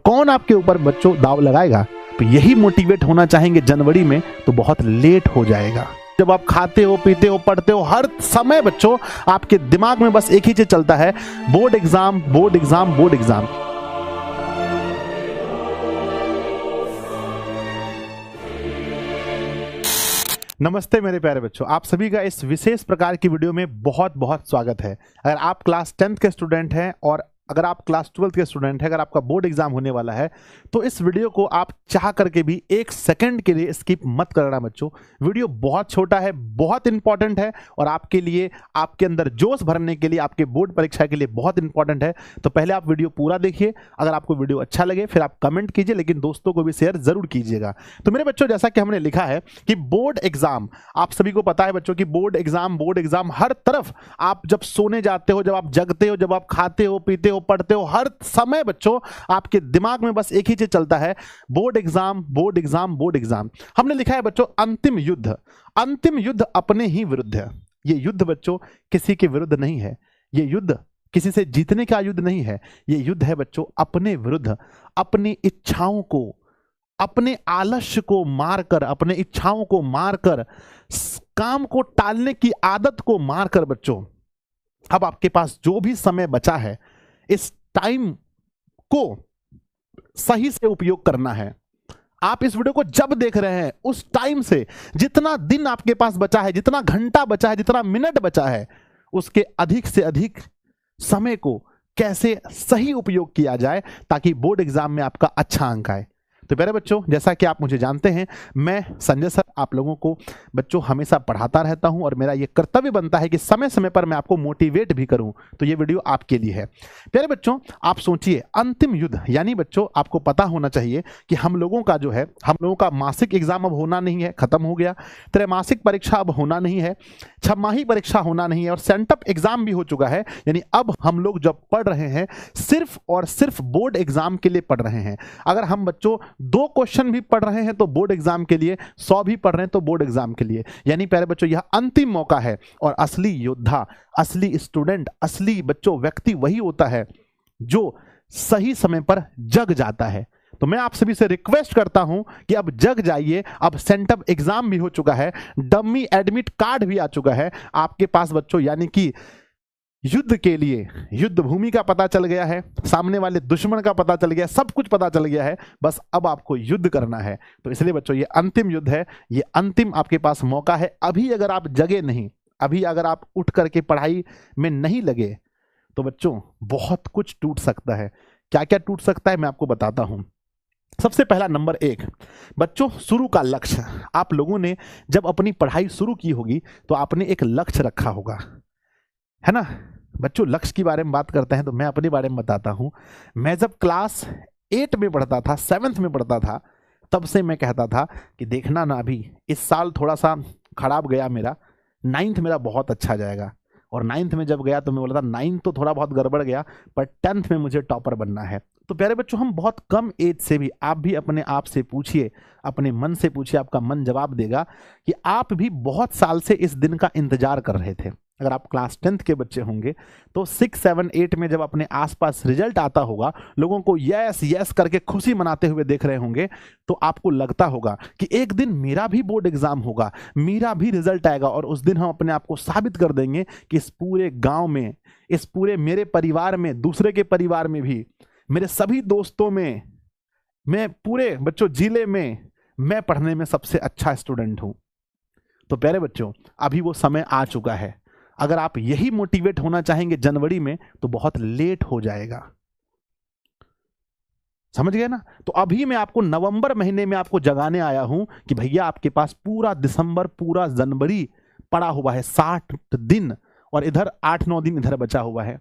कौन आपके ऊपर बच्चों दाव लगाएगा? तो यही मोटिवेट होना चाहेंगे जनवरी में तो बहुत लेट हो जाएगा। जब आप खाते हो, पीते हो, पढ़ते हो, हर समय बच्चों आपके दिमाग में बस एक ही चीज चलता है, board exam, board exam, board exam. नमस्ते मेरे प्यारे बच्चों, आप सभी का इस विशेष प्रकार की वीडियो में बहुत बहुत स्वागत है। अगर आप क्लास 10th के स्टूडेंट हैं और अगर आप क्लास 12th के स्टूडेंट हैं, अगर आपका बोर्ड एग्जाम होने वाला है तो इस वीडियो को आप चाह करके भी एक सेकंड के लिए स्किप मत करना बच्चों। वीडियो बहुत छोटा है, बहुत इंपॉर्टेंट है और आपके लिए, आपके अंदर जोश भरने के लिए, आपके बोर्ड परीक्षा के लिए बहुत इंपॉर्टेंट है। तो पहले आप वीडियो पूरा देखिए। अगर आपको वीडियो अच्छा लगे फिर आप कमेंट कीजिए, लेकिन दोस्तों को भी शेयर जरूर कीजिएगा। तो मेरे बच्चों, जैसा कि हमने लिखा है कि बोर्ड एग्जाम, आप सभी को पता है बच्चों कि बोर्ड एग्जाम हर तरफ, आप जब सोने जाते हो, जब आप जगते हो, जब आप खाते हो, पीते हो, पढ़ते हो, हर समय बच्चों आपके दिमाग में बस एक ही चीज चलता है, board exam, board exam, board exam. हमने लिखा है बच्चों अंतिम युद्ध। अंतिम युद्ध अपने ही विरुद्ध है। ये युद्ध बच्चों किसी के विरुद्ध नहीं है, ये युद्ध किसी से जीतने का युद्ध नहीं है, ये युद्ध है बच्चों अपने विरुद्ध। अपनी इच्छाओं को, अपने आलस्य को मारकर, अपने इच्छाओं को मारकर, काम को टालने की आदत को मारकर बच्चों, अब आपके पास जो भी समय बचा है, इस टाइम को सही से उपयोग करना है। आप इस वीडियो को जब देख रहे हैं उस टाइम से, जितना दिन आपके पास बचा है, जितना घंटा बचा है, जितना मिनट बचा है, उसके अधिक से अधिक समय को कैसे सही उपयोग किया जाए ताकि बोर्ड एग्जाम में आपका अच्छा अंक आए। तो प्यारे बच्चों, जैसा कि आप मुझे जानते हैं, मैं संजय सर आप लोगों को बच्चों हमेशा पढ़ाता रहता हूं और मेरा ये कर्तव्य बनता है कि समय समय पर मैं आपको मोटिवेट भी करूं। तो ये वीडियो आपके लिए है। प्यारे बच्चों, आप सोचिए, अंतिम युद्ध यानी बच्चों आपको पता होना चाहिए कि हम लोगों का जो है, हम लोगों का मासिक एग्जाम अब होना नहीं है, खत्म हो गया। त्रैमासिक परीक्षा अब होना नहीं है, छमाही परीक्षा होना नहीं है और सेंटअप एग्जाम भी हो चुका है। यानी अब हम लोग जब पढ़ रहे हैं सिर्फ और सिर्फ बोर्ड एग्जाम के लिए पढ़ रहे हैं। अगर हम बच्चों 2 क्वेश्चन भी पढ़ रहे हैं तो बोर्ड एग्जाम के लिए, 100 भी पढ़ रहे हैं तो बोर्ड एग्जाम के लिए। यानी प्यारे बच्चों, यह अंतिम मौका है और असली योद्धा, असली स्टूडेंट, असली बच्चों व्यक्ति वही होता है जो सही समय पर जग जाता है। तो मैं आप सभी से रिक्वेस्ट करता हूं कि अब जग जाइए। अब सेंटअप एग्जाम भी हो चुका है, डमी एडमिट कार्ड भी आ चुका है आपके पास बच्चों। यानी कि युद्ध के लिए युद्ध भूमि का पता चल गया है, सामने वाले दुश्मन का पता चल गया, सब कुछ पता चल गया है, बस अब आपको युद्ध करना है। तो इसलिए बच्चों ये अंतिम युद्ध है, ये अंतिम आपके पास मौका है। अभी अगर आप जगे नहीं, अभी अगर आप उठ करके पढ़ाई में नहीं लगे तो बच्चों बहुत कुछ टूट सकता है। क्या क्या टूट सकता है मैं आपको बताता हूं। सबसे पहला नंबर 1 बच्चों, शुरू का लक्ष्य। आप लोगों ने जब अपनी पढ़ाई शुरू की होगी तो आपने एक लक्ष्य रखा होगा, है ना बच्चों। लक्ष्य के बारे में बात करते हैं तो मैं अपने बारे में बताता हूं। मैं जब क्लास 8 में पढ़ता था, 7th में पढ़ता था, तब से मैं कहता था कि देखना ना, अभी इस साल थोड़ा सा खराब गया मेरा, 9th मेरा बहुत अच्छा जाएगा। और 9th में जब गया तो मैं बोला था 9th तो थोड़ा बहुत गड़बड़ गया, पर 10th में मुझे टॉपर बनना है। तो प्यारे बच्चों, हम बहुत कम एज से भी, आप भी अपने आप से पूछिए, अपने मन से पूछिए, आपका मन जवाब देगा कि आप भी बहुत साल से इस दिन का इंतजार कर रहे थे। अगर आप क्लास 10th के बच्चे होंगे तो 6, 7, 8 में जब अपने आसपास रिजल्ट आता होगा, लोगों को यस यस करके खुशी मनाते हुए देख रहे होंगे, तो आपको लगता होगा कि एक दिन मेरा भी बोर्ड एग्जाम होगा, मेरा भी रिजल्ट आएगा और उस दिन हम अपने आप को साबित कर देंगे कि इस पूरे गांव में, इस पूरे मेरे परिवार में, दूसरे के परिवार में भी, मेरे सभी दोस्तों में, मैं पूरे बच्चों जिले में, मैं पढ़ने में सबसे अच्छा स्टूडेंट हूं। तो प्यारे बच्चों, अभी वो समय आ चुका है। अगर आप यही मोटिवेट होना चाहेंगे जनवरी में तो बहुत लेट हो जाएगा। समझ गए ना। तो अभी मैं आपको नवंबर महीने में आपको जगाने आया हूं कि भैया आपके पास पूरा दिसंबर, पूरा जनवरी पड़ा हुआ है, 60 दिन, और इधर 8-9 दिन इधर बचा हुआ है।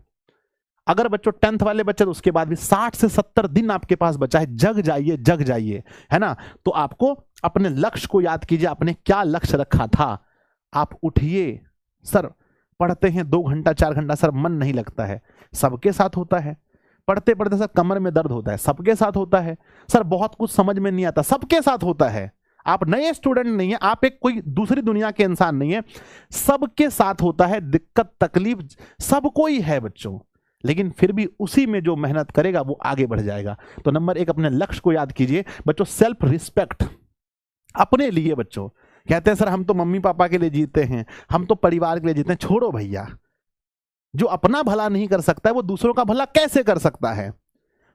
अगर बच्चों 10th वाले बच्चे तो उसके बाद भी 60 से 70 दिन आपके पास बचा है। जग जाइए, जग जाइए, है ना। तो आपको अपने लक्ष्य को याद कीजिए, आपने क्या लक्ष्य रखा था। आप उठिए। सर पढ़ते हैं 2 घंटा 4 घंटा, सर मन नहीं लगता है, सबके साथ होता है। पढ़ते पढ़ते सर कमर में दर्द होता है, सबके साथ होता है। सर बहुत कुछ समझ में नहीं आता, सबके साथ होता है। आप नए स्टूडेंट नहीं है, आप एक कोई दूसरी दुनिया के इंसान नहीं है, सबके साथ होता है। दिक्कत तकलीफ सबको ही है बच्चों, लेकिन फिर भी उसी में जो मेहनत करेगा वो आगे बढ़ जाएगा। तो नंबर 1 अपने लक्ष्य को याद कीजिए बच्चों, सेल्फ रिस्पेक्ट अपने लिए। बच्चों कहते हैं सर हम तो मम्मी पापा के लिए जीते हैं, हम तो परिवार के लिए जीते हैं। छोड़ो भैया, जो अपना भला नहीं कर सकता है वो दूसरों का भला कैसे कर सकता है।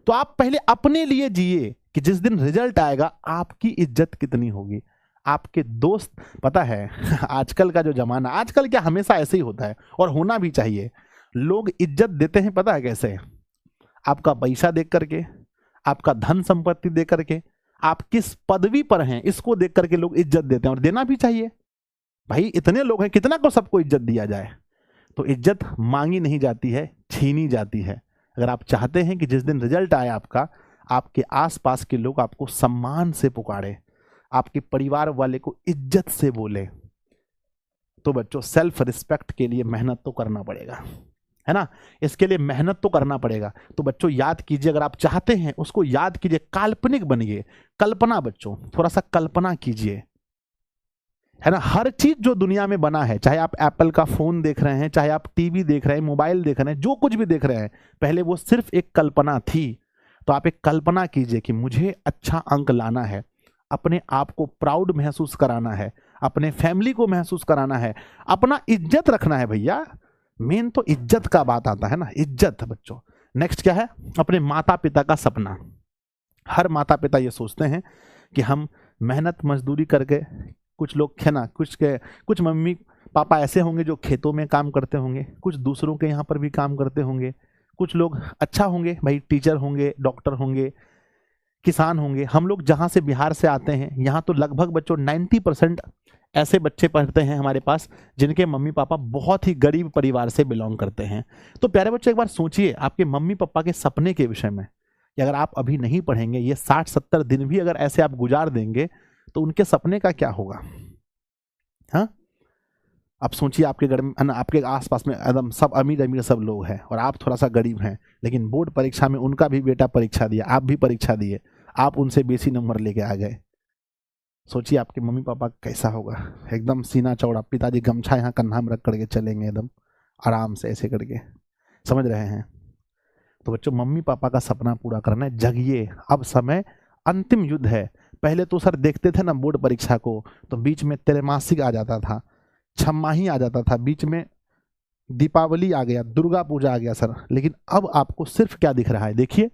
तो आप पहले अपने लिए जिए कि जिस दिन रिजल्ट आएगा आपकी इज्जत कितनी होगी। आपके दोस्त, पता है आजकल का जो जमाना, आजकल क्या हमेशा ऐसे ही होता है और होना भी चाहिए, लोग इज्जत देते हैं पता है कैसे, आपका पैसा देख करके, आपका धन संपत्ति देख करके, आप किस पदवी पर हैं इसको देख करके लोग इज्जत देते हैं, और देना भी चाहिए भाई। इतने लोग हैं, कितना को सबको इज्जत दिया जाए। तो इज्जत मांगी नहीं जाती है, छीनी जाती है। अगर आप चाहते हैं कि जिस दिन रिजल्ट आए आपका, आपके आसपास के लोग आपको सम्मान से पुकारे, आपके परिवार वाले को इज्जत से बोले, तो बच्चों सेल्फ रिस्पेक्ट के लिए मेहनत तो करना पड़ेगा, है ना। इसके लिए मेहनत तो करना पड़ेगा। तो बच्चों याद कीजिए, अगर आप चाहते हैं उसको याद कीजिए, काल्पनिक बनिए। कल्पना बच्चों, थोड़ा सा कल्पना कीजिए, है ना। हर चीज जो दुनिया में बना है, चाहे आप एप्पल का फोन देख रहे हैं, चाहे आप टीवी देख रहे हैं, मोबाइल देख रहे हैं, जो कुछ भी देख रहे हैं, पहले वो सिर्फ एक कल्पना थी। तो आप एक कल्पना कीजिए कि मुझे अच्छा अंक लाना है, अपने आप को प्राउड महसूस कराना है, अपने फैमिली को महसूस कराना है, अपना इज्जत रखना है भैया। मेन तो इज्जत का बात आता है ना, इज्जत बच्चों। नेक्स्ट क्या है, अपने माता पिता का सपना। हर माता पिता ये सोचते हैं कि हम मेहनत मजदूरी करके, कुछ लोग है ना, कुछ मम्मी पापा ऐसे होंगे जो खेतों में काम करते होंगे, कुछ दूसरों के यहाँ पर भी काम करते होंगे, कुछ लोग अच्छा होंगे भाई, टीचर होंगे, डॉक्टर होंगे, किसान होंगे। हम लोग जहाँ से बिहार से आते हैं, यहाँ तो लगभग बच्चों 90% ऐसे बच्चे पढ़ते हैं हमारे पास जिनके मम्मी पापा बहुत ही गरीब परिवार से बिलोंग करते हैं। तो प्यारे बच्चों एक बार सोचिए आपके मम्मी पापा के सपने के विषय में, कि अगर आप अभी नहीं पढ़ेंगे, ये 60-70 दिन भी अगर ऐसे आप गुजार देंगे तो उनके सपने का क्या होगा। हाँ, अब सोचिए आपके घर में, आपके आसपास में एकदम सब अमीर अमीर सब लोग हैं और आप थोड़ा सा गरीब हैं, लेकिन बोर्ड परीक्षा में उनका भी बेटा परीक्षा दिया, आप भी परीक्षा दिए, आप उनसे बेसी नंबर लेके आ गए। सोचिए आपके मम्मी पापा कैसा होगा। एकदम सीना चौड़ा, पिताजी गमछा यहाँ कन्हा में रख करके चलेंगे एकदम आराम से ऐसे करके, समझ रहे हैं। तो बच्चों मम्मी पापा का सपना पूरा करना है, जगिए, अब समय अंतिम युद्ध है। पहले तो सर देखते थे ना बोर्ड परीक्षा को, तो बीच में त्रैमासिक आ जाता था, छमाही आ जाता था, बीच में दीपावली आ गया, दुर्गा पूजा आ गया सर। लेकिन अब आपको सिर्फ क्या दिख रहा है, देखिए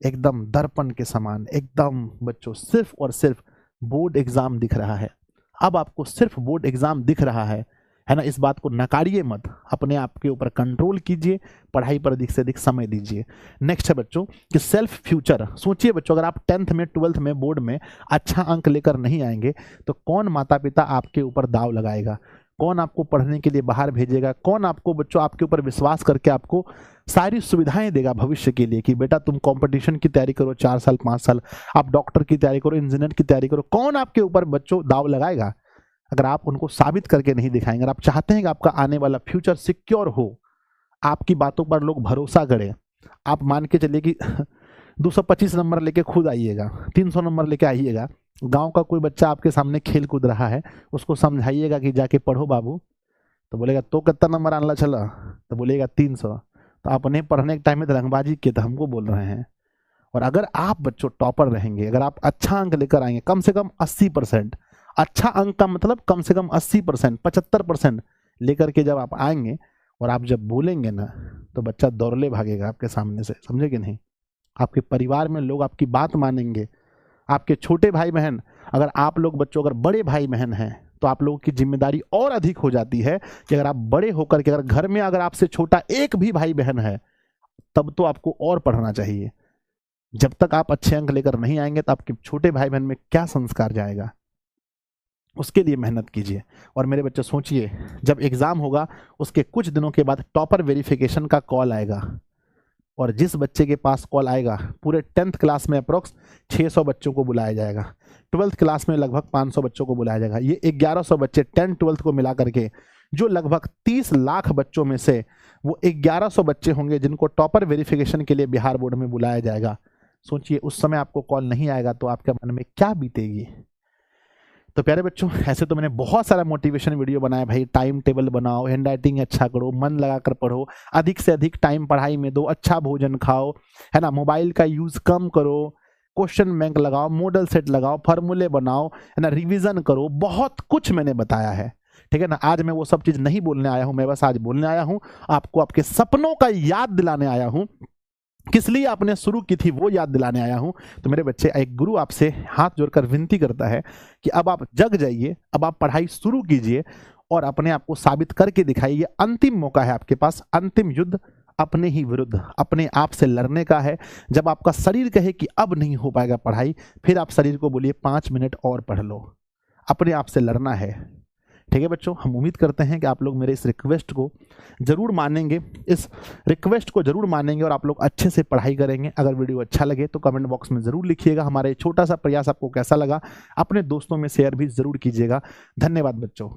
एकदम दर्पण के समान, एकदम बच्चों सिर्फ और सिर्फ बोर्ड एग्जाम दिख रहा है। अब आपको सिर्फ बोर्ड एग्जाम दिख रहा है ना। इस बात को नकारिए मत, अपने आप के ऊपर कंट्रोल कीजिए, पढ़ाई पर अधिक से अधिक समय दीजिए। नेक्स्ट है बच्चों कि सेल्फ फ्यूचर। सोचिए बच्चों, अगर आप 10th में 12th में बोर्ड में अच्छा अंक लेकर नहीं आएंगे तो कौन माता पिता आपके ऊपर दाव लगाएगा, कौन आपको पढ़ने के लिए बाहर भेजेगा, कौन आपको बच्चों आपके ऊपर विश्वास करके आपको सारी सुविधाएं देगा भविष्य के लिए कि बेटा तुम कंपटीशन की तैयारी करो 4 साल 5 साल, आप डॉक्टर की तैयारी करो, इंजीनियर की तैयारी करो। कौन आपके ऊपर बच्चों दाव लगाएगा अगर आप उनको साबित करके नहीं दिखाएंगे। अगर आप चाहते हैं कि आपका आने वाला फ्यूचर सिक्योर हो, आपकी बातों पर लोग भरोसा करें, आप मान के चलिए कि 225 नंबर लेके खुद आइएगा, 300 नंबर लेके आइएगा, गांव का कोई बच्चा आपके सामने खेल कूद रहा है, उसको समझाइएगा कि जाके पढ़ो बाबू, तो बोलेगा तो कितना नंबर आना चला, तो बोलेगा 300। तो अपने पढ़ने के टाइम में रंगबाजी के तो हमको बोल रहे हैं। और अगर आप बच्चों टॉपर रहेंगे, अगर आप अच्छा अंक लेकर आएंगे, कम से कम 80%, अच्छा अंक का मतलब कम से कम 80%, 75% लेकर के जब आप आएंगे और आप जब बोलेंगे ना, तो बच्चा दौड़ले भागेगा आपके सामने से, समझे कि नहीं। आपके परिवार में लोग आपकी बात मानेंगे, आपके छोटे भाई बहन, अगर आप लोग बच्चों अगर बड़े भाई बहन हैं तो आप लोगों की जिम्मेदारी और अधिक हो जाती है कि अगर आप बड़े होकर के, अगर घर में अगर आपसे छोटा एक भी भाई बहन है तब तो आपको और पढ़ना चाहिए। जब तक आप अच्छे अंक लेकर नहीं आएंगे तो आपके छोटे भाई बहन में क्या संस्कार जाएगा, उसके लिए मेहनत कीजिए। और मेरे बच्चे सोचिए, जब एग्जाम होगा उसके कुछ दिनों के बाद टॉपर वेरिफिकेशन का कॉल आएगा, और जिस बच्चे के पास कॉल आएगा, पूरे 10th क्लास में अप्रोक्स 600 बच्चों को बुलाया जाएगा, 12th क्लास में लगभग 500 बच्चों को बुलाया जाएगा। ये 1100 बच्चे 10th-12th को मिला करके जो लगभग 30 लाख बच्चों में से वो 1100 बच्चे होंगे जिनको टॉपर वेरिफिकेशन के लिए बिहार बोर्ड में बुलाया जाएगा। सोचिए उस समय आपको कॉल नहीं आएगा तो आपके मन में क्या बीतेगी। तो प्यारे बच्चों, ऐसे तो मैंने बहुत सारा मोटिवेशन वीडियो बनाया भाई, टाइम टेबल बनाओ, हैंड राइटिंग अच्छा करो, मन लगाकर पढ़ो, अधिक से अधिक टाइम पढ़ाई में दो, अच्छा भोजन खाओ, है ना, मोबाइल का यूज कम करो, क्वेश्चन बैंक लगाओ, मॉडल सेट लगाओ, फार्मूले बनाओ, है ना, रिवीजन करो, बहुत कुछ मैंने बताया है। ठीक है ना। आज मैं वो सब चीज नहीं बोलने आया हूं, मैं बस आज बोलने आया हूं, आपको आपके सपनों का याद दिलाने आया हूं, किस लिए आपने शुरू की थी वो याद दिलाने आया हूं। तो मेरे बच्चे, एक गुरु आपसे हाथ जोड़कर विनती करता है कि अब आप जग जाइए, अब आप पढ़ाई शुरू कीजिए और अपने आप को साबित करके दिखाइए। अंतिम मौका है आपके पास, अंतिम युद्ध अपने ही विरुद्ध, अपने आप से लड़ने का है। जब आपका शरीर कहे कि अब नहीं हो पाएगा पढ़ाई, फिर आप शरीर को बोलिए 5 मिनट और पढ़ लो, अपने आप से लड़ना है। ठीक है बच्चों, हम उम्मीद करते हैं कि आप लोग मेरे इस रिक्वेस्ट को जरूर मानेंगे, इस रिक्वेस्ट को जरूर मानेंगे और आप लोग अच्छे से पढ़ाई करेंगे। अगर वीडियो अच्छा लगे तो कमेंट बॉक्स में जरूर लिखिएगा, हमारा ये छोटा सा प्रयास आपको कैसा लगा, अपने दोस्तों में शेयर भी जरूर कीजिएगा। धन्यवाद बच्चों।